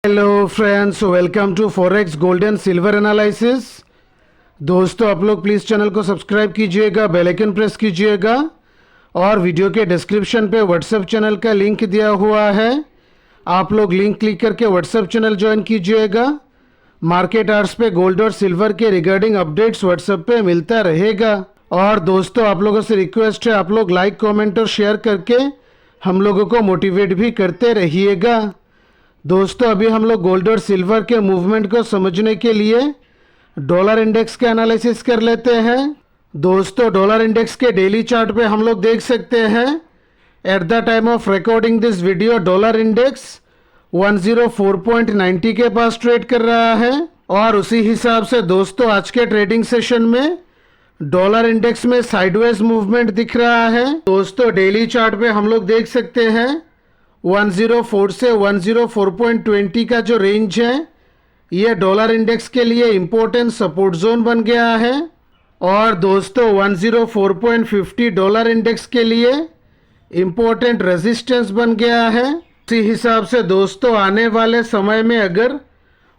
Hello friends, welcome to forex gold and silver analysis. दोस्तों, आप लोग प्लीज़ चैनल को सब्सक्राइब कीजिएगा, बेल आइकन प्रेस कीजिएगा और वीडियो के डिस्क्रिप्शन पे व्हाट्सएप चैनल का लिंक दिया हुआ है। आप लोग लिंक क्लिक करके व्हाट्सएप चैनल ज्वाइन कीजिएगा। मार्केट आवर्स पे गोल्ड और सिल्वर के रिगार्डिंग अपडेट्स व्हाट्सएप पे मिलता रहेगा। और दोस्तों, आप लोगों से रिक्वेस्ट है, आप लोग लाइक कमेंट और शेयर करके हम लोगों को मोटिवेट भी करते रहिएगा। दोस्तों, अभी हम लोग गोल्ड और सिल्वर के मूवमेंट को समझने के लिए डॉलर इंडेक्स का एनालिसिस कर लेते हैं। दोस्तों, डॉलर इंडेक्स के डेली चार्ट पे हम लोग देख सकते हैं at the time of recording this video dollar index 104.90 के पास ट्रेड कर रहा है। और उसी हिसाब से दोस्तों, आज के ट्रेडिंग सेशन में डॉलर इंडेक्स में साइडवेज मूवमेंट दिख रहा है। दोस्तों, डेली चार्ट पे हम लोग देख सकते हैं 104 से 104.20 का जो रेंज है, ये डॉलर इंडेक्स के लिए इम्पोर्टेंट सपोर्ट जोन बन गया है। और दोस्तों, 104.50 डॉलर इंडेक्स के लिए इम्पोर्टेंट रेजिस्टेंस बन गया है। इसी हिसाब से दोस्तों, आने वाले समय में अगर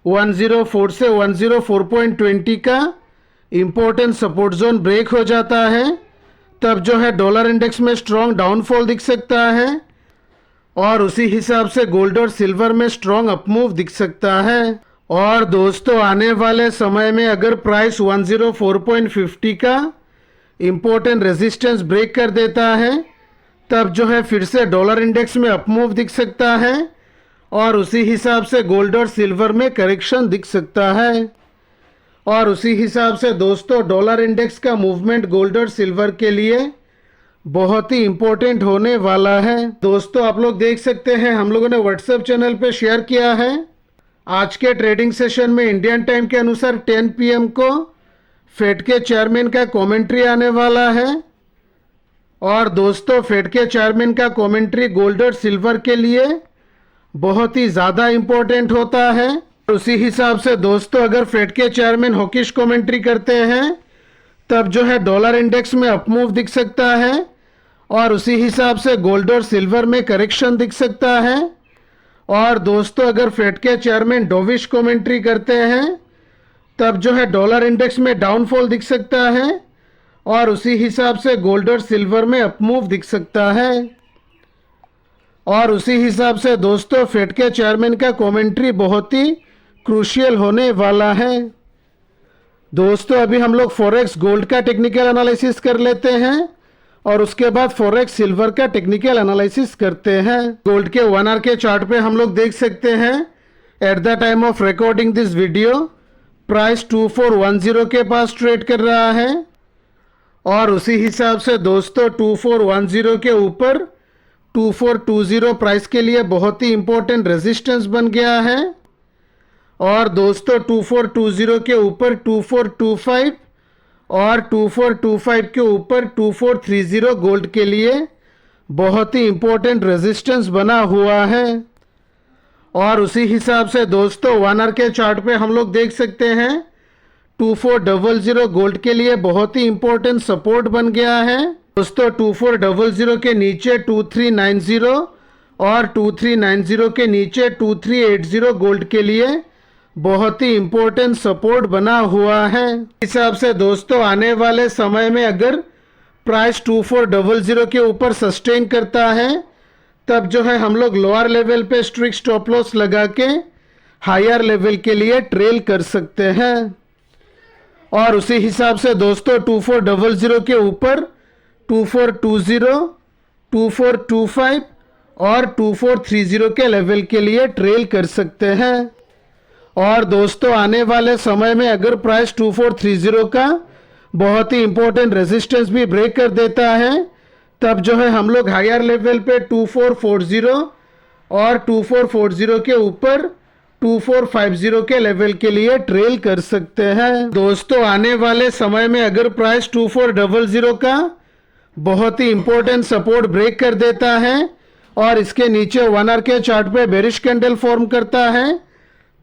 104 से 104.20 का इम्पोर्टेंट सपोर्ट जोन ब्रेक हो जाता है, तब जो है डॉलर इंडेक्स में स्ट्रॉन्ग डाउनफॉल दिख सकता है और उसी हिसाब से गोल्ड और सिल्वर में स्ट्रॉन्ग अपमूव दिख सकता है। और दोस्तों, आने वाले समय में अगर प्राइस 104.50 का इम्पोर्टेंट रेजिस्टेंस ब्रेक कर देता है, तब जो है फिर से डॉलर इंडेक्स में अपमूव दिख सकता है और उसी हिसाब से गोल्ड और सिल्वर में करेक्शन दिख सकता है। और उसी हिसाब से दोस्तों, डॉलर इंडेक्स का मूवमेंट गोल्ड और सिल्वर के लिए बहुत ही इम्पोर्टेंट होने वाला है। दोस्तों, आप लोग देख सकते हैं हम लोगों ने व्हाट्सएप चैनल पे शेयर किया है। आज के ट्रेडिंग सेशन में इंडियन टाइम के अनुसार 10 PM को फेड के चेयरमैन का कमेंट्री आने वाला है। और दोस्तों, फेड के चेयरमैन का कमेंट्री गोल्ड और सिल्वर के लिए बहुत ही ज़्यादा इम्पोर्टेंट होता है। उसी हिसाब से दोस्तों, अगर फेड के चेयरमैन हॉकिश कमेंट्री करते हैं, तब जो है डॉलर इंडेक्स में अपमूव दिख सकता है और उसी हिसाब से गोल्ड और सिल्वर में करेक्शन दिख सकता है। और दोस्तों, अगर फेड के चेयरमैन डोविश कमेंट्री करते हैं, तब जो है डॉलर इंडेक्स में डाउनफॉल दिख सकता है और उसी हिसाब से गोल्ड और सिल्वर में अपमूव दिख सकता है। और उसी हिसाब से दोस्तों, फेड के चेयरमैन का कमेंट्री बहुत ही क्रूशियल होने वाला है। दोस्तों, अभी हम लोग फॉरेक्स गोल्ड का टेक्निकल एनालिसिस कर लेते हैं और उसके बाद फॉरेक्स सिल्वर का टेक्निकल एनालिसिस करते हैं। गोल्ड के 1 आवर के चार्ट पे हम लोग देख सकते हैं at the time of recording this video price 2410 के पास ट्रेड कर रहा है। और उसी हिसाब से दोस्तों, 2410 के ऊपर 2420 प्राइस के लिए बहुत ही इंपॉर्टेंट रेजिस्टेंस बन गया है। और दोस्तों, 2420 के ऊपर 2425 और 2425 के ऊपर 2430 गोल्ड के लिए बहुत ही इम्पोर्टेंट रेजिस्टेंस बना हुआ है। और उसी हिसाब से दोस्तों, 1 आवर के चार्ट पे हम लोग देख सकते हैं 2400 गोल्ड के लिए बहुत ही इम्पोर्टेंट सपोर्ट बन गया है। दोस्तों, 2400 के नीचे 2390 और 2390 के नीचे 2380 गोल्ड के लिए बहुत ही इम्पोर्टेंट सपोर्ट बना हुआ है। इस हिसाब से दोस्तों, आने वाले समय में अगर प्राइस 2400 के ऊपर सस्टेन करता है, तब जो है हम लोग लोअर लेवल पे स्ट्रिक्ट स्टॉप लॉस लगा के हायर लेवल के लिए ट्रेल कर सकते हैं। और उसी हिसाब से दोस्तों, 2400 के ऊपर 2420, 2425 और 2430 के लेवल के लिए ट्रेल कर सकते हैं। और दोस्तों, आने वाले समय में अगर प्राइस 2430 का बहुत ही इंपॉर्टेंट रेजिस्टेंस भी ब्रेक कर देता है, तब जो है हम लोग हायर लेवल पे 2440 और 2440 के ऊपर 2450 के लेवल के लिए ट्रेल कर सकते हैं। दोस्तों, आने वाले समय में अगर प्राइस 2400 का बहुत ही इंपॉर्टेंट सपोर्ट ब्रेक कर देता है और इसके नीचे 1 आवर के चार्ट पे बेरिश कैंडल फॉर्म करता है,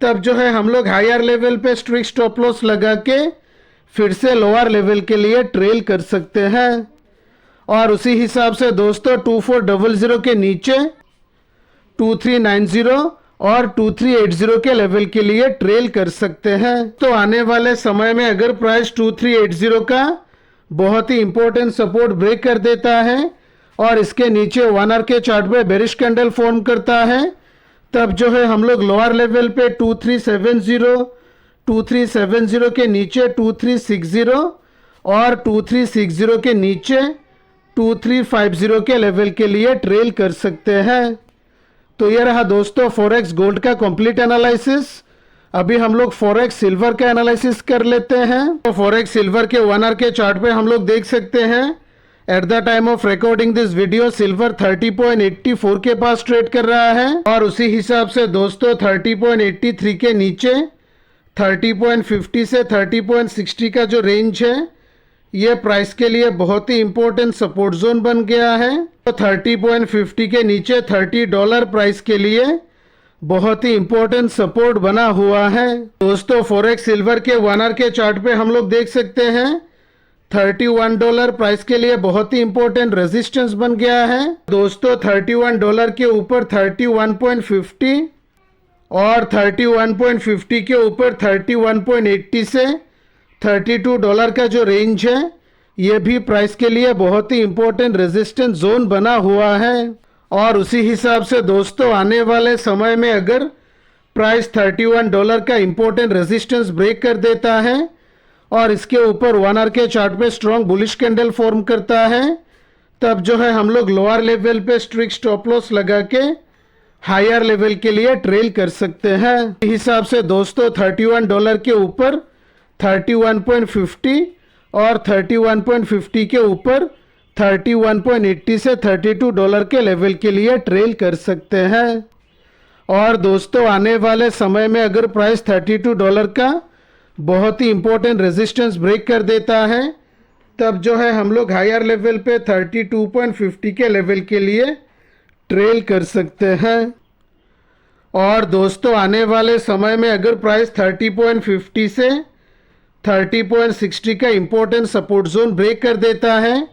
तब जो है हम लोग हायर लेवल पे स्ट्रिक्ट स्टॉप लॉस लगा के फिर से लोअर लेवल के लिए ट्रेल कर सकते हैं। और उसी हिसाब से दोस्तों, 2400 के नीचे 2390 और 2380 के लेवल के लिए ट्रेल कर सकते हैं। तो आने वाले समय में अगर प्राइस 2380 का बहुत ही इंपॉर्टेंट सपोर्ट ब्रेक कर देता है और इसके नीचे 1 आवर के चार्ट पे बेरिश कैंडल फॉर्म करता है, तब जो है हम लोग लोअर लेवल पे 2370 के नीचे 2360 और 2360 के नीचे 2350 के लेवल के लिए ट्रेल कर सकते हैं। तो ये रहा दोस्तों फॉरेक्स गोल्ड का कंप्लीट एनालिसिस। अभी हम लोग फॉरेक्स सिल्वर का एनालिसिस कर लेते हैं। तो फॉरेक्स सिल्वर के 1 आवर के चार्ट पे हम लोग देख सकते हैं at the time of recording this video silver 30.84 के पास ट्रेड कर रहा है और उसी हिसाब से दोस्तों 30.83 के नीचे 30.50 से 30.60 का जो रेंज है ये प्राइस के लिए बहुत ही इंपॉर्टेंट सपोर्ट जोन बन गया है। तो 30.50 के नीचे $30 प्राइस के लिए बहुत ही इंपॉर्टेंट सपोर्ट बना हुआ है। दोस्तों फॉरेक्स सिल्वर के 1 आवर के चार्ट पे हम लोग देख सकते हैं $31 प्राइस के लिए बहुत ही इंपॉर्टेंट रेजिस्टेंस बन गया है। दोस्तों $31 के ऊपर 31.50 और 31.50 के ऊपर 31.80 से $32 का जो रेंज है ये भी प्राइस के लिए बहुत ही इंपॉर्टेंट रेजिस्टेंस जोन बना हुआ है। और उसी हिसाब से दोस्तों आने वाले समय में अगर प्राइस $31 का इंपॉर्टेंट रेजिस्टेंस ब्रेक कर देता है और इसके ऊपर 1 आवर के चार्ट पे स्ट्रॉन्ग बुलिश कैंडल फॉर्म करता है, तब जो है हम लोग लोअर लेवल पे स्ट्रिक्ट स्टॉप लॉस लगा के हायर लेवल के लिए ट्रेल कर सकते हैं। इस हिसाब से दोस्तों $31 के ऊपर 31.50 और 31.50 के ऊपर 31.80 से $32 के लेवल के लिए ट्रेल कर सकते हैं। और दोस्तों आने वाले समय में अगर प्राइस $32 का बहुत ही इंपॉर्टेंट रेजिस्टेंस ब्रेक कर देता है, तब जो है हम लोग हायर लेवल पे 32.50 के लेवल के लिए ट्रेल कर सकते हैं। और दोस्तों आने वाले समय में अगर प्राइस 30.50 से 30.60 का इंपॉर्टेंट सपोर्ट जोन ब्रेक कर देता है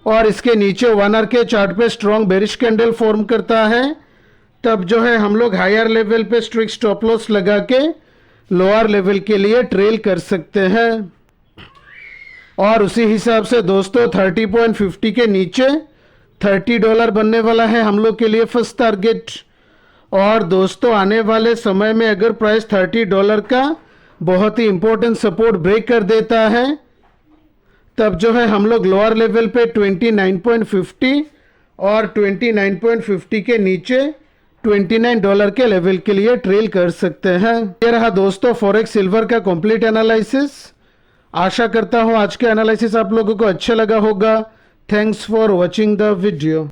और इसके नीचे 1 आवर के चार्ट पे स्ट्रॉन्ग बेरिश कैंडल फॉर्म करता है, तब जो है हम लोग हायर लेवल पे स्ट्रिक्ट स्टॉप लॉस लगा के लोअर लेवल के लिए ट्रेल कर सकते हैं। और उसी हिसाब से दोस्तों 30.50 के नीचे $30 बनने वाला है हम लोग के लिए फर्स्ट टारगेट। और दोस्तों आने वाले समय में अगर प्राइस $30 का बहुत ही इंपॉर्टेंट सपोर्ट ब्रेक कर देता है, तब जो है हम लोग लोअर लेवल पे 29.50 और 29.50 के नीचे $29 के लेवल के लिए ट्रेल कर सकते हैं। ये रहा दोस्तों फॉरेक्स सिल्वर का कंप्लीट एनालिसिस। आशा करता हूँ आज का एनालिसिस आप लोगों को अच्छा लगा होगा। Thanks for watching the video.